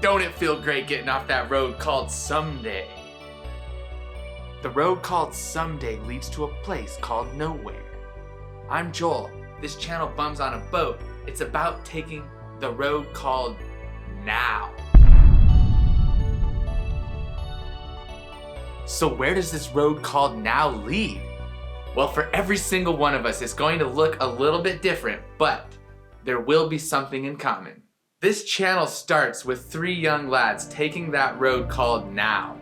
don't it feel great getting off that road called Someday? The road called Someday leads to a place called Nowhere. I'm Joel. This channel bums on a boat. It's about taking the road called Now. So where does this road called Now lead? Well, for every single one of us, it's going to look a little bit different, but there will be something in common. This channel starts with 3 young lads taking that road called Now.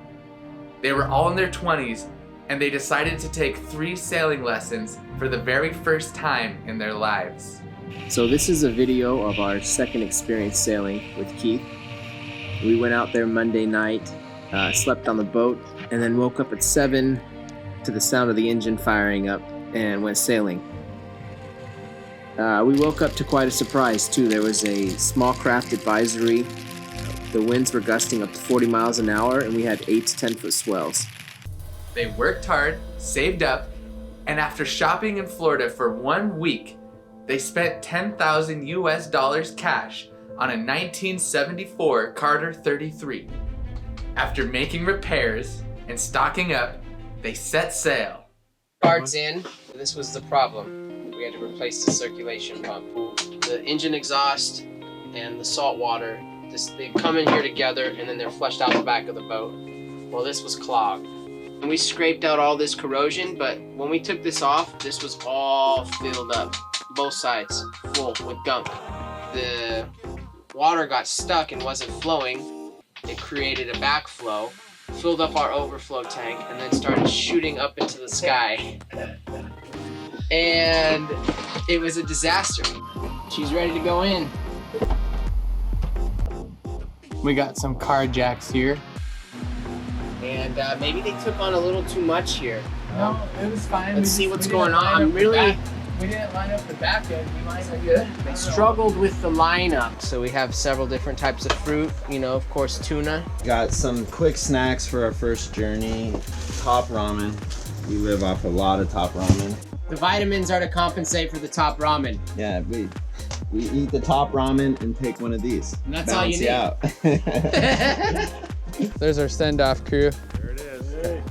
They were all in their 20s, and they decided to take 3 sailing lessons for the very first time in their lives. So this is a video of our second experience sailing with Keith. We went out there Monday night, slept on the boat, and then woke up at 7 to the sound of the engine firing up and went sailing. We woke up to quite a surprise too. There was a small craft advisory. The winds were gusting up to 40 miles an hour, and we had 8 to 10 foot swells. They worked hard, saved up, and after shopping in Florida for 1 week, they spent $10,000 US cash on a 1974 Carter 33. After making repairs and stocking up, they set sail. Parts in. This was the problem. We had to replace the circulation pump. The engine exhaust and the salt water, they come in here together and then they're flushed out the back of the boat. Well, this was clogged. And we scraped out all this corrosion, but when we took this off, this was all filled up. Both sides full with gunk. The water got stuck and wasn't flowing. It created a backflow, filled up our overflow tank, and then started shooting up into the sky. And it was a disaster. She's ready to go in. We got some car jacks here. And maybe they took on a little too much here. No, it was fine. Let's see what's going on. We didn't line up the back end. We lined up good. They struggled with the lineup. So we have several different types of fruit. You know, of course, tuna. Got some quick snacks for our first journey. Top ramen. We live off a lot of top ramen. The vitamins are to compensate for the top ramen. Yeah, we eat the top ramen and take one of these. And that's all you need. Out. There's our send-off crew. There it is. Hey.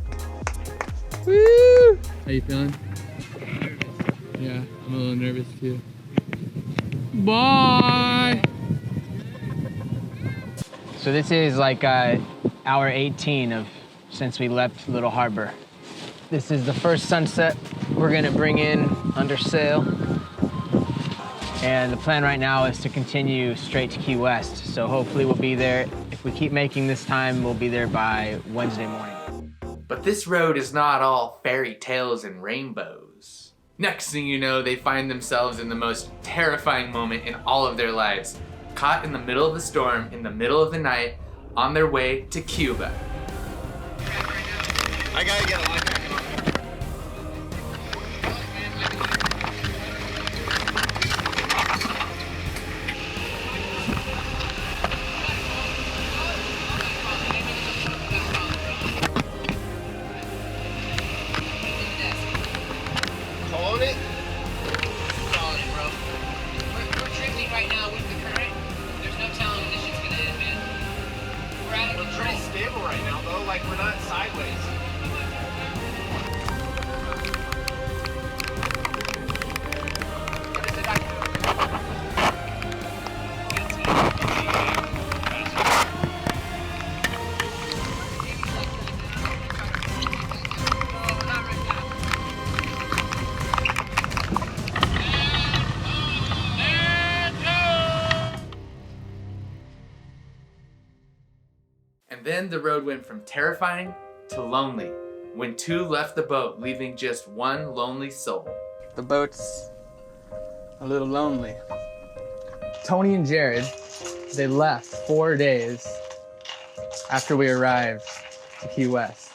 Woo! How you feeling? Yeah, I'm a little nervous too. Bye! So this is like hour 18 of since we left Little Harbor. This is the first sunset we're gonna bring in under sail. And the plan right now is to continue straight to Key West. So hopefully we'll be there. If we keep making this time, we'll be there by Wednesday morning. But this road is not all fairy tales and rainbows. Next thing you know, they find themselves in the most terrifying moment in all of their lives, caught in the middle of a storm, in the middle of the night, on their way to Cuba. I gotta get a life jacket on. Hold it. Solid, bro. We're trickling right now with the current. There's no telling when this shit's gonna end, man. We're pretty stable right now, though. Like, we're not sideways. And then the road went from terrifying to lonely when 2 left the boat, leaving just 1 lonely soul. The boat's a little lonely. Tony and Jared, they left 4 days after we arrived to Key West.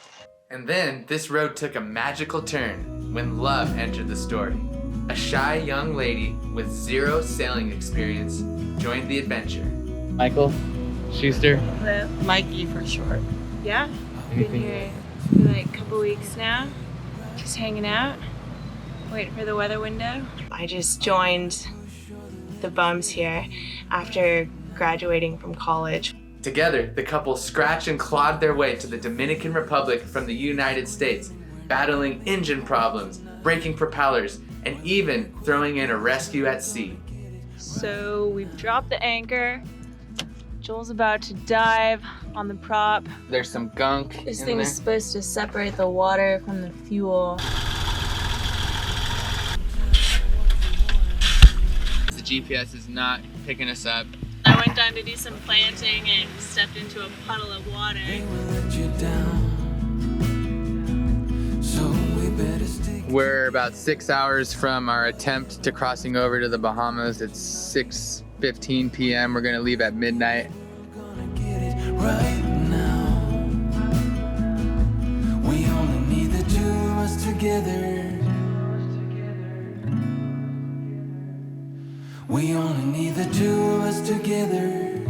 And then this road took a magical turn when love entered the story. A shy young lady with 0 sailing experience joined the adventure. Michael Schuster. Hello. Mikey for short. Yeah. Been Anything? here for like a couple weeks now. Just hanging out. Waiting for the weather window. I just joined the bums here after graduating from college. Together, the couple scratched and clawed their way to the Dominican Republic from the United States, battling engine problems, breaking propellers, and even throwing in a rescue at sea. So we've dropped the anchor. Joel's about to dive on the prop. There's some gunk This in thing there. is supposed to separate the water from the fuel. The GPS is not picking us up. I went down to do some planting and stepped into a puddle of water. We're about 6 hours from our attempt to crossing over to the Bahamas. It's 6:15 p.m. We're gonna leave at midnight. Right now, we only need the two of us together. We only need the two of us together.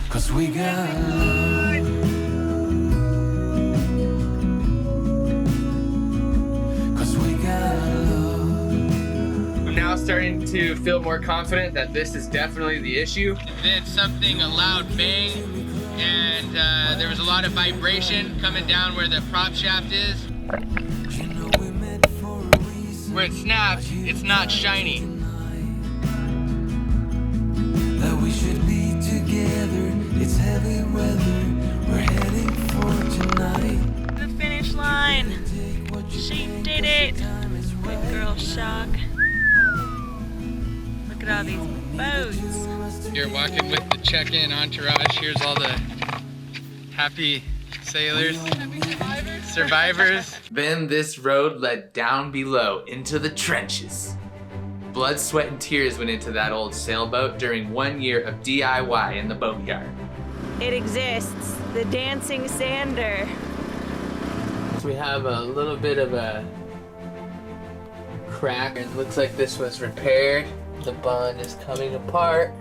'Cause we got love. 'Cause we got love. I'm now starting to feel more confident that this is definitely the issue. Then a loud bang, and there was a lot of vibration coming down where the prop shaft is. You know we met for a reason. Where it snaps, it's not shiny. That we should be together. It's heavy weather. We're heading for tonight. The finish line. Take what you She think, did 'cause it. the time is Good right girl now. shock. Look at all these boats. You're walking with the check-in entourage. Here's all the happy sailors, survivors. Then this road led down below into the trenches. Blood, sweat, and tears went into that old sailboat during 1 year of DIY in the boatyard. It exists. The dancing sander. We have a little bit of a crack. It looks like this was repaired. The bond is coming apart.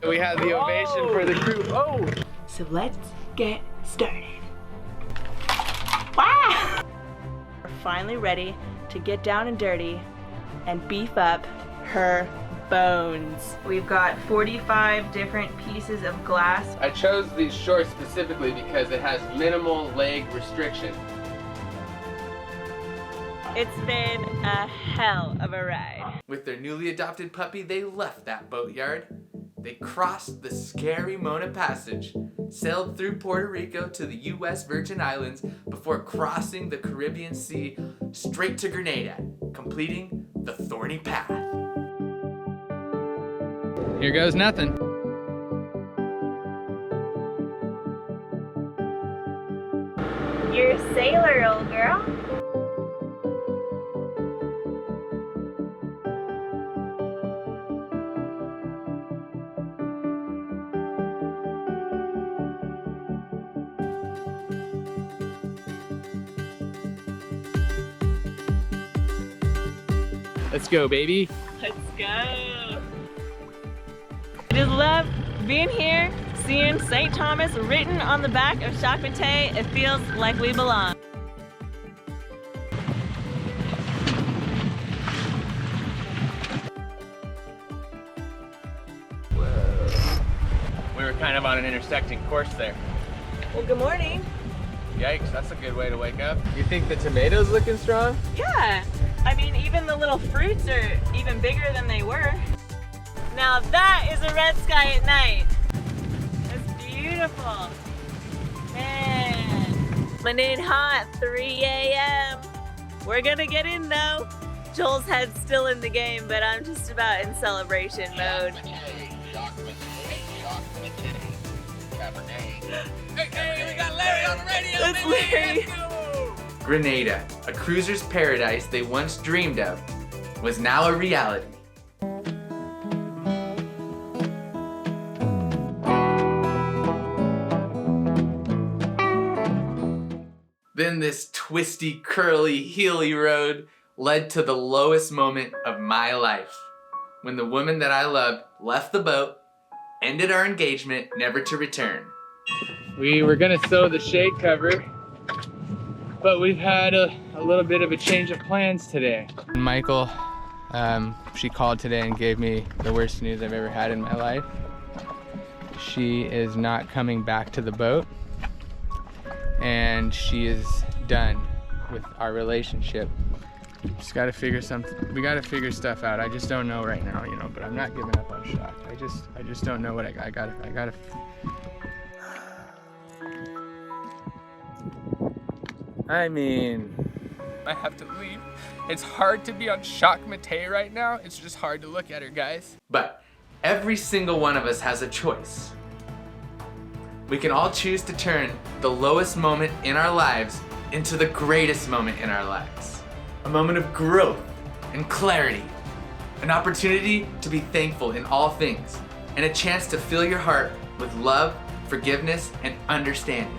We have the ovation for the crew. Oh! So let's get started. Wow! We're finally ready to get down and dirty and beef up her bones. We've got 45 different pieces of glass. I chose these shorts specifically because it has minimal leg restriction. It's been a hell of a ride. With their newly adopted puppy, they left that boatyard. They crossed the scary Mona Passage, sailed through Puerto Rico to the U.S. Virgin Islands before crossing the Caribbean Sea straight to Grenada, completing the thorny path. Here goes nothing. You're a sailor, old girl. Let's go, baby. Let's go. I just love being here, seeing St. Thomas written on the back of Jacques Mattei. It feels like we belong. We were kind of on an intersecting course there. Well, good morning. Yikes, that's a good way to wake up. You think the tomatoes looking strong? Yeah, I mean, even the little fruits are even bigger than they were. Now that is a red sky at night. That's beautiful. Man. Coming in hot, 3 a.m. We're gonna get in though. Joel's head's still in the game, but I'm just about in celebration mode. Hey, we got Larry on the radio, That's Larry. Grenada, a cruiser's paradise they once dreamed of, was now a reality. Then this twisty, curly, heely road led to the lowest moment of my life, when the woman that I loved left the boat, ended our engagement, never to return. We were gonna sew the shade cover, but we've had a little bit of a change of plans today. Michael, she called today and gave me the worst news I've ever had in my life. She is not coming back to the boat, and she is done with our relationship. Just gotta figure we gotta figure stuff out. I just don't know right now, you know, but I'm not giving up on Shock. I just don't know what I gotta. I mean, I have to leave. It's hard to be on Shock Mate right now. It's just hard to look at her, guys. But every single one of us has a choice. We can all choose to turn the lowest moment in our lives into the greatest moment in our lives. A moment of growth and clarity. An opportunity to be thankful in all things. And a chance to fill your heart with love, forgiveness, and understanding.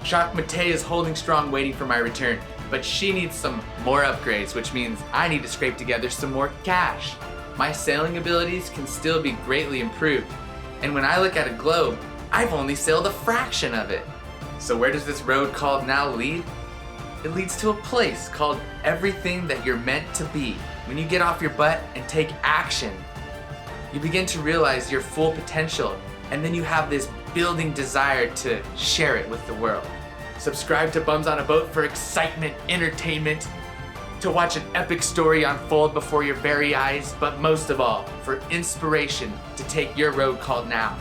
Shock Mate is holding strong waiting for my return, but she needs some more upgrades, which means I need to scrape together some more cash. My sailing abilities can still be greatly improved, and when I look at a globe, I've only sailed a fraction of it. So where does this road called now lead? It leads to a place called everything that you're meant to be. When you get off your butt and take action, you begin to realize your full potential, and then you have this building desire to share it with the world. Subscribe to Bums on a Boat for excitement, entertainment, to watch an epic story unfold before your very eyes, but most of all, for inspiration to take your road called now.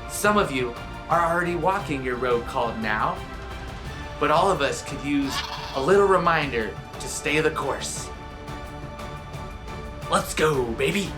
Some of you are already walking your road called now, but all of us could use a little reminder to stay the course. Let's go, baby!